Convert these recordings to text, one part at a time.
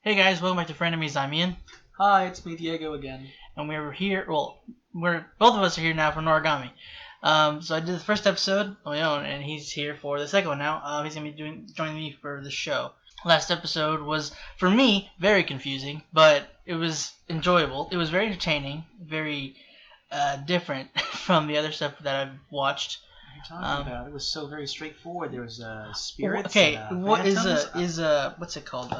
Hey guys, welcome back to Frenemies. I'm Ian, Hi, it's me, Diego, again. and we're here. Well, we're both of us are here now for Noragami. So I did the first episode on my own, and he's here for the second one now. He's gonna be joining me for the show. Last episode was, for me, very confusing, but it was enjoyable. It was very entertaining, very different from the other stuff that I've watched. What are you talking about? It was so very straightforward. There was spirits. Okay, what phantoms. what's it called?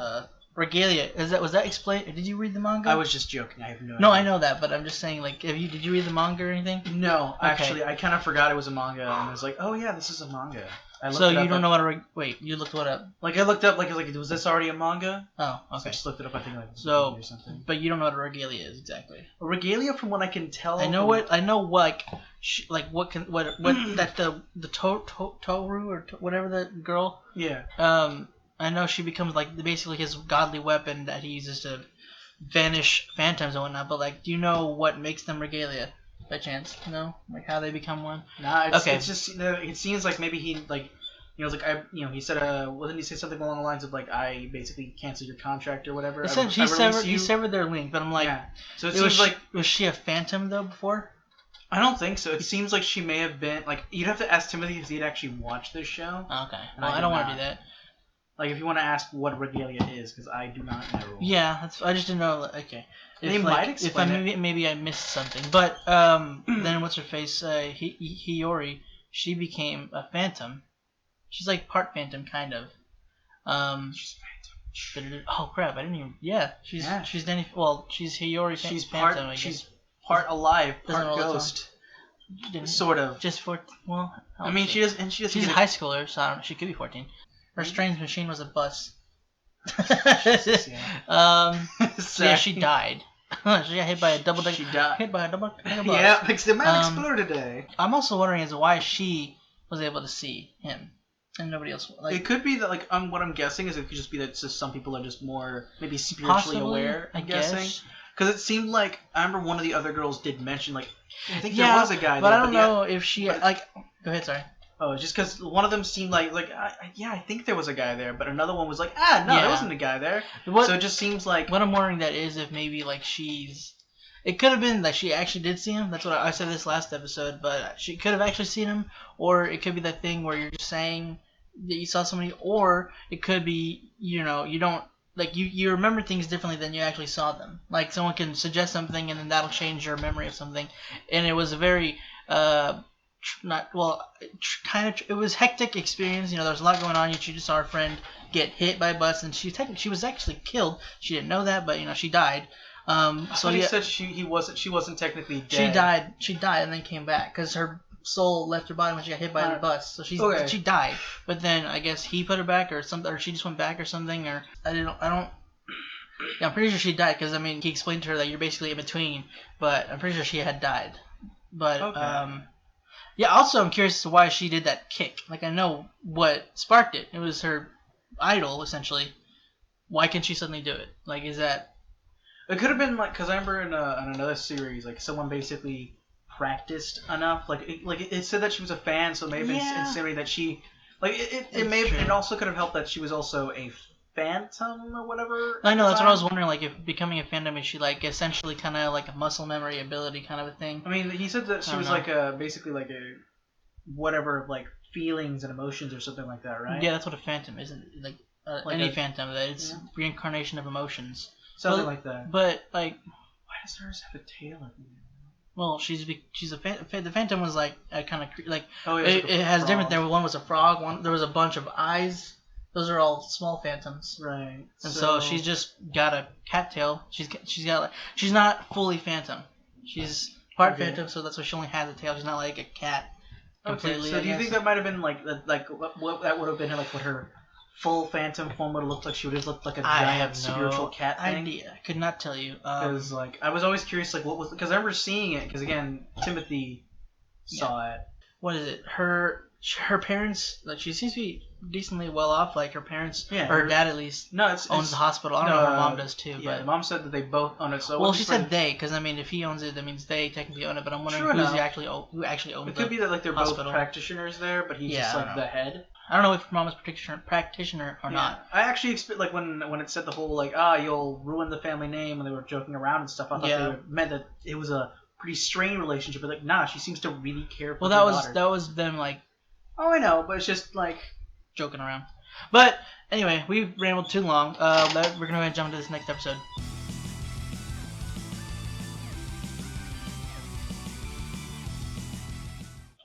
Regalia. Was that explained? Did you read the manga? I was just joking. I have no idea. No, I know that, but I'm just saying, like, did you read the manga or anything? No, Okay. actually, I kind of forgot it was a manga, and I was like, oh yeah, this is a manga. So you don't know what wait, you looked what up? Like I looked up, like was this already a manga? Oh, So I okay. just looked it up. I think like So, or something. but you don't know what a regalia is exactly. A regalia, from what I can tell. I know what like that the Toru or whatever that girl. Yeah. I know she becomes like basically his godly weapon that he uses to vanish phantoms and whatnot. But like, do you know what makes them regalia? By chance, no? Like how they become one? Nah, Okay. It's just it seems like maybe he like he said wasn't he say something along the lines of like I basically canceled your contract or whatever. He severed their link, but I'm like, yeah. So it seems like was she a phantom though before? I don't think so. It seems like she may have been like you'd have to ask Timothy if he'd actually watched this show. Okay, And well I did don't want to not. do that. Like if you want to ask what regalia is, because I do not know. Yeah, I just didn't know. Okay, They might explain it. Maybe I missed something, but then what's her face? Hiyori, she became a phantom. She's like part phantom, kind of. She's Oh crap! I didn't even. Yeah, she's Danny. Well, she's Hiyori. She's phantom. part. She's part alive, Doesn't part know all the ghost. Didn't- Sort of. Just well. I mean, she doesn't. She's get a it- high schooler, so I don't know. She could be 14. Her strange machine was a bus. Jesus, So yeah, she died. She got hit by a double decker. She died. Hit by a double decker bus. Yeah, because the man Um, exploded today. I'm also wondering as to why she was able to see him and nobody else. Like, It could be that, like, what I'm guessing is it could just be that just some people are just more maybe spiritually aware. I'm guessing. Because it seemed like I remember one of the other girls did mention like I think there was a guy. but there, I don't know if she but- like. Go ahead, sorry. Oh, just because one of them seemed like I think there was a guy there, but another one was like no, there Yeah. wasn't a guy there. What, So it just seems like what I'm wondering that is if maybe like she's. It could have been that she actually did see him. That's what I said this last episode. But she could have actually seen him, or it could be that thing where you're just saying that you saw somebody, or it could be you don't like you remember things differently than you actually saw them. Like someone can suggest something and then that'll change your memory of something. And it was a very it was hectic experience. There was a lot going on. She just saw her friend get hit by a bus, and she was actually killed. She didn't know that, but she died. so he said she wasn't technically dead. She died and then came back because her soul left her body when she got hit by the bus. So Okay. she died. But then I guess he put her back or something, or she just went back or something, or I don't. Yeah, I'm pretty sure she died because he explained to her that you're basically in between. But I'm pretty sure she had died. But Okay. yeah. Also, I'm curious as to why she did that kick. Like I know what sparked it. It was her idol essentially. Why can't she suddenly do it? Like is that? It could have been like because I remember in another series like someone basically practiced enough it said that she was a fan, so maybe Yeah. insinuating that she it That's may have, true. it also could have helped that she was also a phantom or whatever. I know, at that's the what I was time. wondering, like, if becoming a phantom is she, like, essentially kind of like a muscle memory ability kind of a thing. I mean, he said that she I don't was know. like basically like a whatever like feelings and emotions or something like that, right? Yeah, that's what a phantom is. Like, Like any a- phantom, that it's Yeah. reincarnation of emotions. Something But- like that. But, like, Why does hers have a tail at the end? well, she's a the phantom was, like, a kind of, like, Oh, it has different, things. one was a frog, there was a bunch of eyes. Those are all small phantoms. Right. And so she's just got a cattail. She's got like, she's not fully phantom. She's part Okay. phantom, so that's why she only has a tail. She's not like a cat. Okay. Completely, So I do you guess. think that might have been like what that would have been like what her full phantom form would have looked like? She would have looked like a I giant have spiritual no cat thing. idea. I could not tell you. Because like I was always curious, like what was because I remember seeing it because again Timothy saw it. What is it? Her parents, like she seems to be decently well off. Like her parents, Yeah, or her dad at least, No, it's owns the hospital. I don't know if her mom does too. Yeah, But mom said that they both own it. So well, she said they, because I mean, if he owns it, that means they technically own it. But I'm wondering True who enough. actually owns it could be that like they're hospital. both practitioners there, but he's Yeah, just I like don't the know. head. I don't know if Mom was practitioner or not. I actually like when it said the whole like you'll ruin the family name, and they were joking around and stuff. I thought they meant that it was a pretty strained relationship. But like, nah, she seems to really care for her daughter. That was them like. Oh, I know, but it's just like joking around. But anyway, we rambled too long. We're gonna jump into this next episode.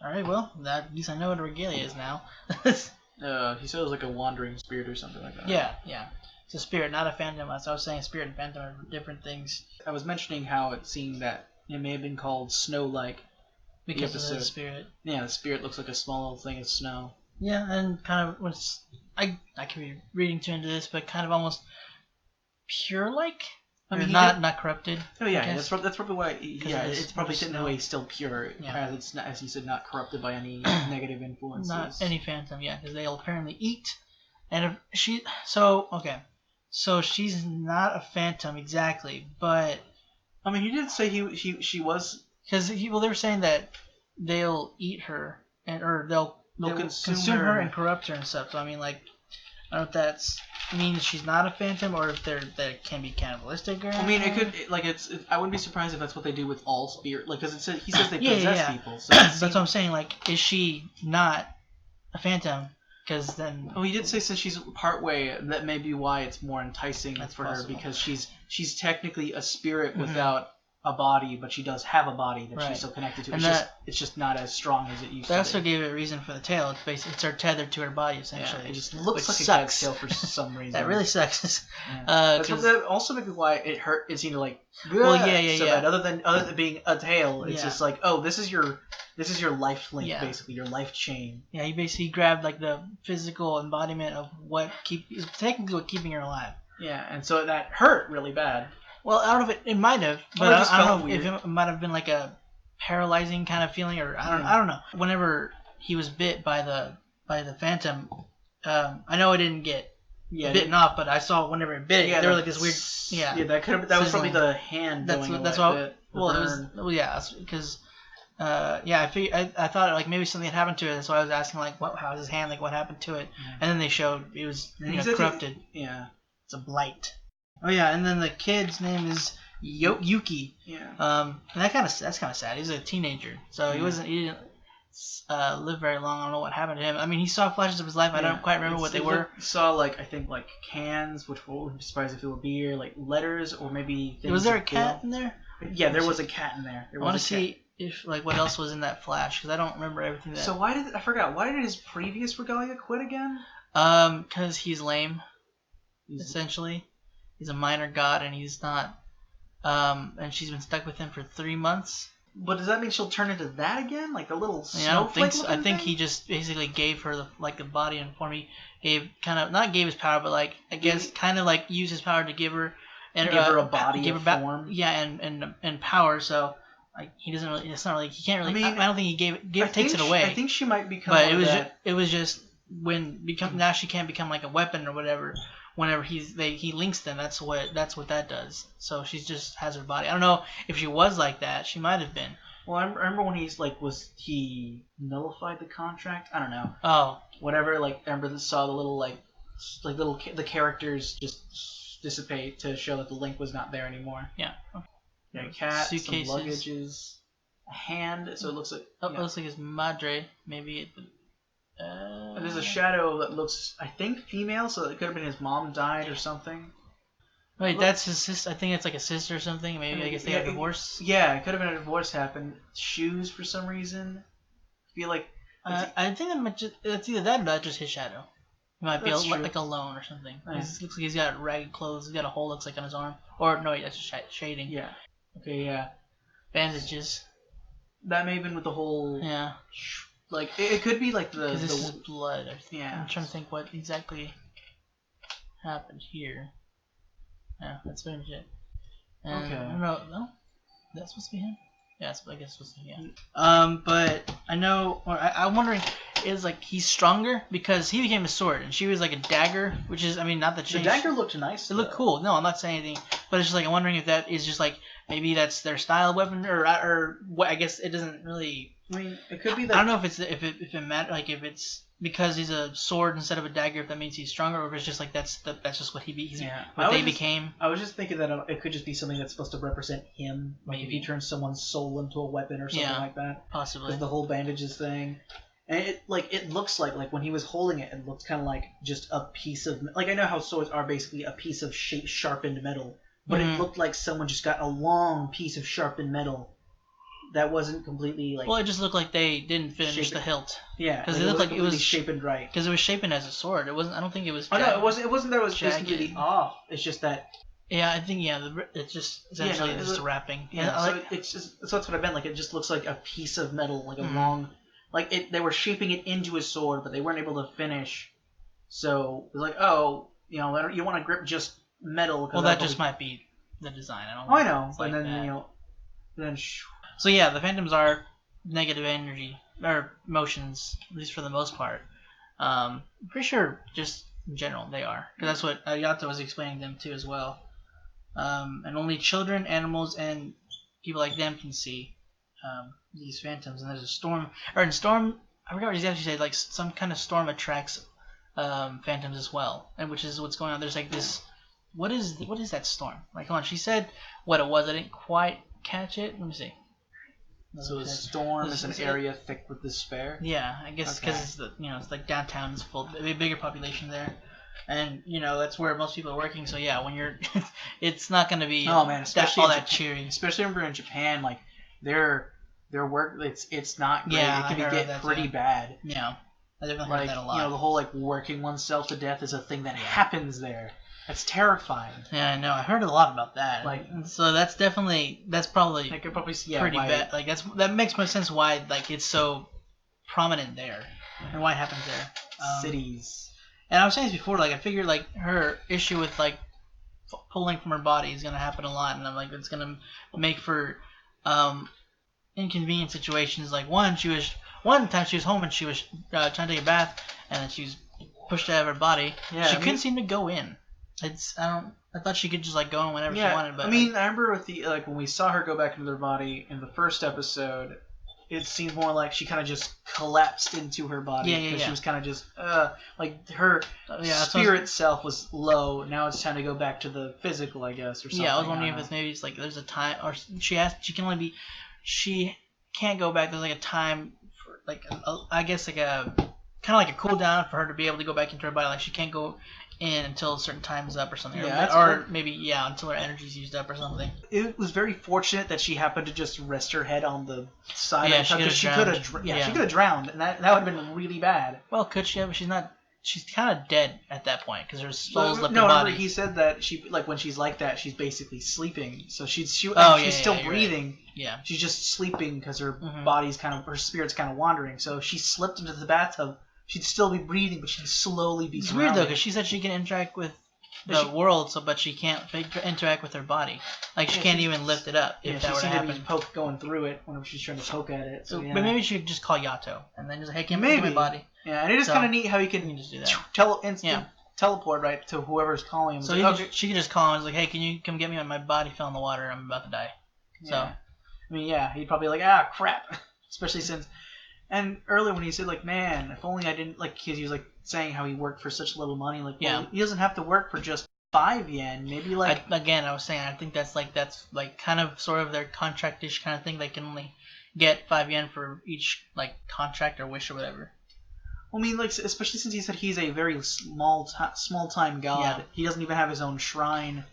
Alright, well, at least I know what a regalia is now. He said it was like a wandering spirit or something like that. Yeah. It's a spirit, not a phantom. As I was saying, spirit and phantom are different things. I was mentioning how it seemed that it may have been called snow-like. Because of the spirit. Yeah, the spirit looks like a small little thing of snow. Yeah, and kind of I could be reading too into this, but kind of almost pure-like. I mean, not corrupted. Oh yeah, that's probably why. Yeah, it's probably in a way still pure. Yeah, it's not, as you said, not corrupted by any negative influences. Not any phantom, yeah, because they'll apparently eat. And so she's not a phantom exactly, but I mean, he did say she was because they were saying that they'll eat her or they'll consume her and corrupt her and stuff. So I mean, like. I don't know if that's means she's not a phantom or if they can be cannibalistic or anything. I mean, it could I wouldn't be surprised if that's what they do with all spirit, like because he says they possess people. So that's what I'm saying. Like, is she not a phantom? Because then. Oh, he did say since she's partway, that may be why it's more enticing for her because she's technically a spirit without a body, but she does have a body that she's still connected to. It's just not as strong as it used to be. They also gave it a reason for the tail. It's basically her tethered to her body essentially. Yeah, it just looks like a cat's tail for some reason. That really sucks. That also maybe why it hurt. It seemed like that other than being a tail, it's just like this is your life link basically, your life chain. Yeah, he basically grabbed like the physical embodiment of what keeping her alive. Yeah, and so that hurt really bad. Well, I don't know if it might have, but I don't know if it might have been like a paralyzing kind of feeling, or I don't know. Whenever he was bit by the phantom, I know it didn't get bitten off, but I saw whenever it bit, there was like this weird that was probably the hand. That's what. Well, it was because. I thought like maybe something had happened to it, so I was asking like, how's his hand? Like, what happened to it? And then they showed it was corrupted. It's a blight. Oh yeah, and then the kid's name is Yuki. Yeah. And that's kind of sad. He's a teenager, so he didn't live very long. I don't know what happened to him. I mean, he saw flashes of his life. I don't quite remember what they were. He saw I think cans, which wouldn't be surprised if it would be like letters or maybe. Was there a cat in there? Yeah, there was a cat in there. I want to see if what else was in that flash because I don't remember everything. So why did his previous regalia quit again? Because he's lame. Essentially. He's a minor god, and he's not. And she's been stuck with him for 3 months. But does that mean she'll turn into that again, like the little snowflake? I don't think so. I think he just basically gave her the body and form. He not gave his power, but like I guess kind of like used his power to give her give her a body, form. Yeah, and power. So like he doesn't really. It's not really. He can't really. I mean, I don't think he takes it away. I think she might become. But it was just now she can't become like a weapon or whatever. Whenever he links them, that's what that does. So she just has her body. I don't know if she was like that. She might have been. Well, I remember when he nullified the contract? I don't know. Oh, whatever. Like I remember saw the little the characters just dissipate to show that the link was not there anymore. Yeah. Yeah, a cat, suitcases. Some luggages, a hand. So it looks like. It looks like his madre. Maybe. There's a shadow that looks, I think, female, so it could have been his mom died or something. Wait, that's his sister. I think it's like a sister or something. Maybe I guess they had a divorce. Yeah, it could have been a divorce happened. Shoes for some reason. I feel like. I think it's either that or that's just his shadow. He might be like alone or something. It looks like he's got ragged clothes. He's got a hole looks like on his arm. Or no, that's just shading. Yeah. Okay. Yeah. Bandages. That may have been with the whole. Yeah. Like it could be like this is blood. I'm trying to think what exactly happened here. Yeah, that's very legit. Okay. I don't know. No, that's supposed to be him. Yeah, I guess it's supposed to be him. But I know. Or I'm wondering, is like he's stronger because he became a sword and she was like a dagger, which is not that the dagger looked nice. It looked cool. No, I'm not saying anything, but it's just like I'm wondering if that is just like maybe that's their style of weapon or what. I guess it doesn't really. I mean, it could be that. I don't know if it matters. Like if it's because he's a sword instead of a dagger, if that means he's stronger, or if it's just like that's just what became. I was just thinking that it could just be something that's supposed to represent him. Like Maybe. if he turns someone's soul into a weapon or something like that. Possibly. Because the whole bandages thing. And it looks like when he was holding it, it looked kind of like just a piece of... Like, I know how swords are basically a piece of sharpened metal. But it looked like someone just got a long piece of sharpened metal that wasn't completely like... Well, it just looked like they didn't finish the hilt. Yeah, because it looked like it was shapen right. Because it was shapen as a sword. It wasn't. I don't think it was. Oh no, it wasn't. It wasn't that it was just completely off. It's just that. Yeah, I think it's just essentially just a wrapping. Yeah, so it's just so that's what I meant. Like it just looks like a piece of metal, like a long, like they were shaping it into a sword, but they weren't able to finish. So it was like, oh, you want to grip just metal. Well, that just might be the design. I know. And then then. So yeah, the phantoms are negative energy or emotions, at least for the most part. I'm pretty sure just in general they are, because that's what Yato was explaining them to as well. And only children, animals, and people like them can see these phantoms. And there's a storm, I forgot what he actually said. Like some kind of storm attracts phantoms as well, and which is what's going on. There's like this. What is that storm? Like, hold on, she said what it was. I didn't quite catch it. Let me see. So a storm is an area thick with despair. Yeah, I guess because it's it's like downtown, it's full, a bigger population there, and that's where most people are working. So yeah, when you're, it's not gonna be especially all that cheering. Especially when we're in Japan, like their work, it's not great. Yeah, it can get pretty bad. Yeah, I definitely heard that a lot. The whole working oneself to death is a thing that happens there. That's terrifying. Yeah, I know. I heard a lot about that. So that's probably pretty bad. Like that makes more sense why it's so prominent there and why it happens there. Cities. And I was saying this before. I figured her issue with pulling from her body is gonna happen a lot, and I'm it's gonna make for inconvenient situations. Like one time she was home and she was trying to take a bath, and then she was pushed out of her body. Yeah, she couldn't seem to go in. I thought she could just go in whenever she wanted, but I remember with the when we saw her go back into their body in the first episode, it seemed more like she kind of just collapsed into her body because she was kind of just her spirit self was low. Now it's time to go back to the physical, I guess, or something. Yeah, I was wondering if it's maybe there's a time, or she can't go back. There's a time for I guess a kind of like a cool down for her to be able to go back into her body. She can't go in until a certain time is up or something. Or maybe until her energy's used up or something. It was very fortunate that she happened to just rest her head on the side. Yeah, she could have drowned, and that would have been really bad. Well, could she have? But she's not. She's kind of dead at that point because her soul's left her body. No, he said that she when she's like that, she's basically sleeping. So she's still breathing. Right. Yeah. She's just sleeping because her body's her spirit's kind of wandering. So if she slipped into the bathtub, she'd still be breathing, but she'd slowly be. It's weird though, because she said she can interact with the world, but she can't interact with her body. She can't even lift it up. If that were to happen, going through it whenever she's trying to poke at it. So, but maybe she could just call Yato and then just hey, can you my body? Yeah, and it is kind of neat how you can just do that. Teleport right to whoever's calling him. So she can just call him and hey, can you come get me when my body fell in the water? I'm about to die. Yeah. So he'd probably crap, especially since. And earlier when he said man, if only I didn't he was saying how he worked for such little money. He doesn't have to work for just 5 yen. Maybe again, I was saying I think that's kind of sort of their contract-ish kind of thing. They can only get 5 yen for each contract or wish or whatever. Well, especially since he said he's a very small time god. Yeah. He doesn't even have his own shrine.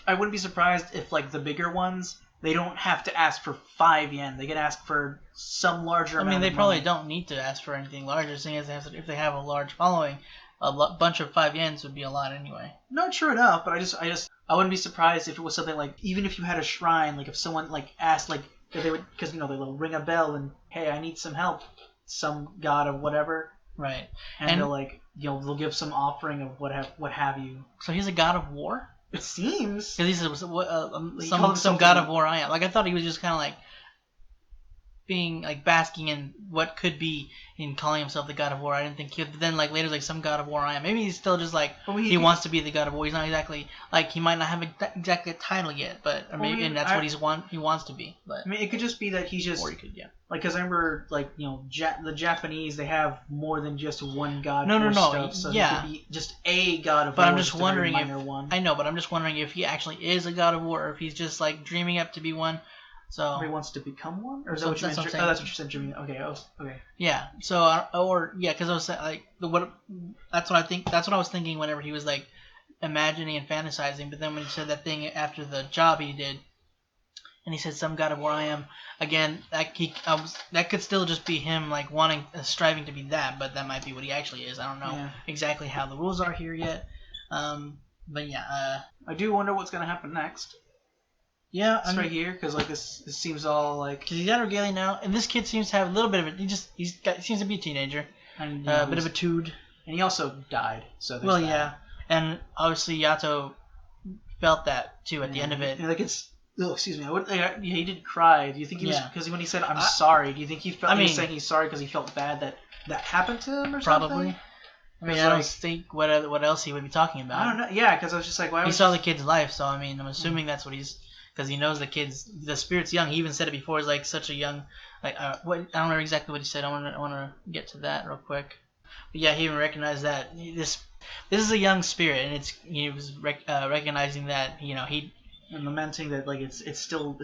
I wouldn't be surprised if the bigger ones. They don't have to ask for 5 yen. They can ask for some larger amount. They probably don't need to ask for anything larger, seeing as if they have a large following, bunch of 5 yens would be a lot anyway. No, true enough, but I wouldn't be surprised if it was something even if you had a shrine, if someone asked that they would, because they'll ring a bell and hey, I need some help, some god of whatever, right? And they'll give some offering of what have you. So he's a god of war. It seems. Because he's some god of war I am. I thought he was just kind of being like basking in what could be in calling himself the God of War. I didn't think but then like later like some God of War I am. Maybe he's still just like he wants to be the God of War. He's not exactly like he might not have exactly a title yet, but or maybe and that's what he wants to be. But I mean, it could just be that he's just or he could like because I remember like the Japanese they have more than just one God. No. Stuff, so he could be just a God of War. But I'm just wondering if one. I know, but I'm just wondering if he actually is a God of War or if he's just like dreaming up to be one. So he wants to become one, or is that what you meant? Oh, that's what you said, Jimmy. Okay, okay. Yeah. So, because I was saying like that's what I think. That's what I was thinking whenever he was like imagining and fantasizing. But then when he said that thing after the job he did, and he said some God of War I am again, that could still just be him like striving to be that, but that might be what he actually is. I don't know exactly how the rules are here yet. But yeah. I do wonder what's gonna happen next. Yeah, right here because like this seems all like because he's got regalia now, and this kid seems to have a little bit of it. He seems to be a teenager, and a bit of a tood, and he also died. So and obviously Yato felt that too at the end of it. And like it's excuse me, he didn't cry. Do you think he was because when he said I'm sorry? Do you think he felt he was saying he's sorry because he felt bad that happened to him or something? Probably. I mean, I don't think what else he would be talking about. I don't know. Yeah, because I was just like, he saw the kid's life, so I mean, I'm assuming that's what he's. Because he knows the spirit's young. He even said it before. He's like such a young, like I don't know exactly what he said. I want to get to that real quick. But yeah, he even recognized that this is a young spirit, and he was recognizing that he and lamenting that like it's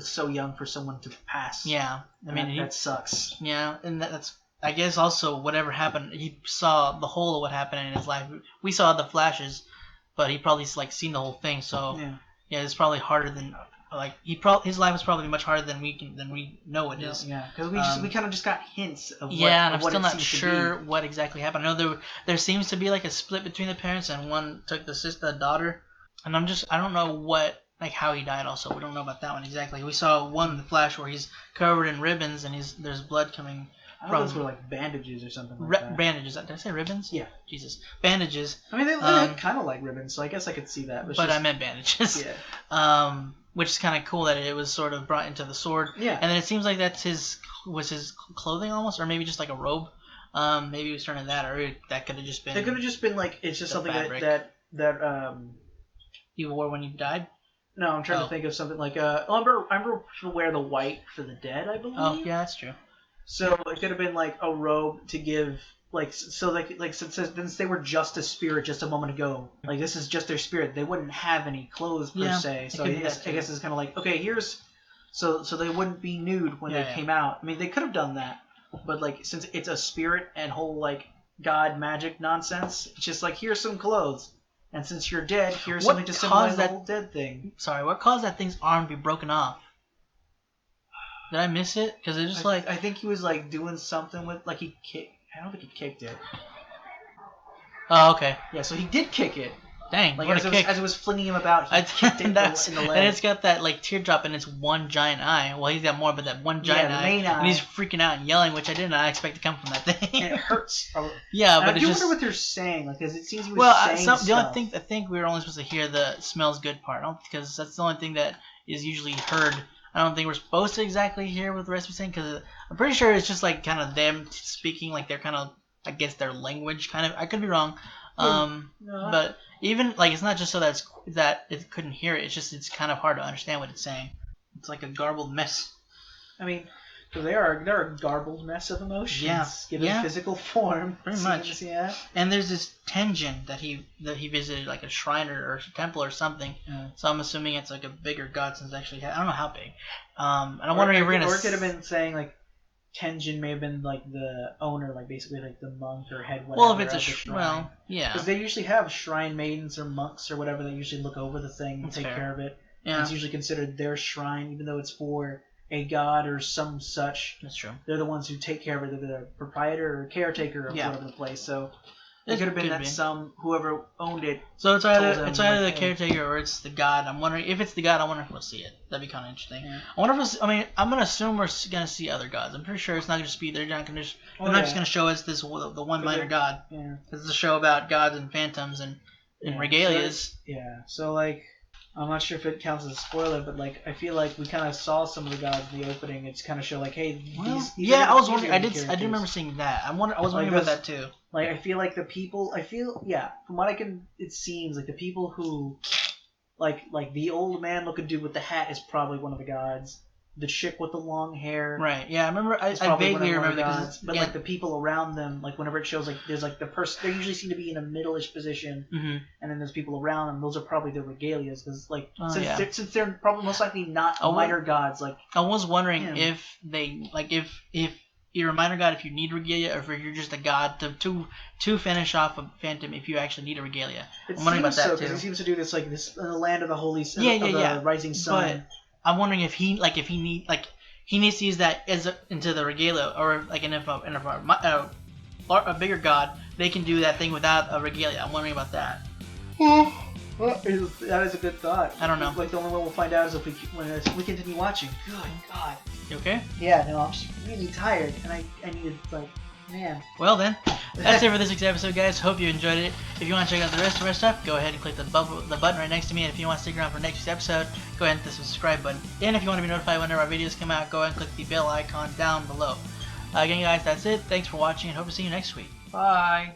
so young for someone to pass. Yeah, I mean that sucks. Yeah, and that's I guess also whatever happened. He saw the whole of what happened in his life. We saw the flashes, but he probably like seen the whole thing. So yeah, it's probably harder than. Like his life was probably much harder than we know it is. Yeah, because we kind of just got hints of what. Yeah, and I'm still not sure what exactly happened. I know there seems to be like a split between the parents, and one took the daughter, and I don't know what how he died. Also, we don't know about that one exactly. We saw one in the flash where he's covered in ribbons and there's blood coming. I thought those were like bandages or something like that. Bandages. Did I say ribbons? Yeah. Jesus. Bandages. I mean, they look kind of like ribbons, so I guess I could see that. But I meant bandages. Yeah. Which is kind of cool that it was sort of brought into the sword. Yeah. And then it seems like that's his clothing almost, or maybe just like a robe. Maybe he was turning that, or that could have just been. It could have just been like it's just something that he wore when he died. No, I'm trying to think of something like I remember people wear the white for the dead, I believe. Oh yeah, that's true. So it could have been like a robe to give. Since they were just a spirit just a moment ago, like this is just their spirit, they wouldn't have any clothes per se. So I guess it's kind of like okay, here's so they wouldn't be nude when they came out. I mean, they could have done that, but like since it's a spirit and whole like god magic nonsense, it's just like here's some clothes, and since you're dead, here's something to symbolize the whole dead thing. Sorry, what caused that thing's arm to be broken off? Did I miss it? Because it just I think he was like doing something with like he kicked. I don't think he kicked it. Oh, okay. Yeah, so he did kick it. Dang, like as it was flinging him about, he kicked it in the leg. And it's got that like teardrop in its one giant eye. Well, he's got more, but that one giant eye. Main eye. And he's freaking out and yelling, which I did not expect to come from that thing. And it hurts. Yeah, but I do wonder what they're saying, like, because it seems he was saying stuff. The only thing I think we were only supposed to hear the smells good part, because that's the only thing that is usually heard. I don't think we're supposed to exactly hear what the rest was saying, because I'm pretty sure it's just like kind of them speaking, like they're kind of against their language, kind of. I could be wrong, but even like it's not just so that it couldn't hear it. It's just it's kind of hard to understand what it's saying. It's like a garbled mess. I mean, they're a garbled mess of emotions, given physical form. Pretty much. Yeah. And there's this Tenjin that he visited, like a shrine or a temple or something. Yeah. So I'm assuming it's like a bigger god since actually I don't know how big. And I'm wondering if we're gonna. Or it could have been saying like Tenjin may have been like the owner, like basically like the monk or head whatever. Well, if it's a shrine, yeah. Because they usually have shrine maidens or monks or whatever that usually look over the thing and take care of it. Yeah. It's usually considered their shrine, even though it's for a god or some such. That's true. They're the ones who take care of it. They're the proprietor or caretaker of whatever the place. So it could have been that whoever owned it. So it's either the caretaker or it's the god. I'm wondering if it's the god. I wonder if we'll see it. That'd be kind of interesting. Yeah. I wonder if I'm gonna assume we're gonna see other gods. I'm pretty sure it's not gonna just be they're not just gonna show us the one minor god. Yeah. It's a show about gods and phantoms and regalias. So, yeah. So like. I'm not sure if it counts as a spoiler, but like I feel like we kind of saw some of the gods in the opening. It's kind of show like, hey, these yeah, I was wondering. I do remember seeing that. I was wondering about that too. Like I feel like the people. From what I can, it seems like the people who, like the old man looking dude with the hat is probably one of the gods. The chick with the long hair. Right. Yeah, I remember. I vaguely remember that. But like the people around them, like whenever it shows, like there's like the person. They usually seem to be in a middle-ish position, and then there's people around them. Those are probably their regalias, because like since they're probably most likely not minor gods. Like I was wondering if they if you're a minor god if you need regalia, or if you're just a god to finish off a phantom if you actually need a regalia. I'm wondering about that too. Because he seems to do this like this in the land of the holy the rising sun. But I'm wondering if he needs to use that into the regalia, or like if a bigger god, they can do that thing without a regalia. I'm wondering about that. That is a good thought. I don't know. Like the only way we'll find out is if we continue watching. Good God. You okay? Yeah. No, I'm just really tired, and I need to man. Well then, that's it for this week's episode, guys. Hope you enjoyed it. If you want to check out the rest of our stuff, go ahead and click the button right next to me. And if you want to stick around for next week's episode, go ahead and hit the subscribe button. And if you want to be notified whenever our videos come out, go ahead and click the bell icon down below. Again, guys, that's it. Thanks for watching, and hope to see you next week. Bye.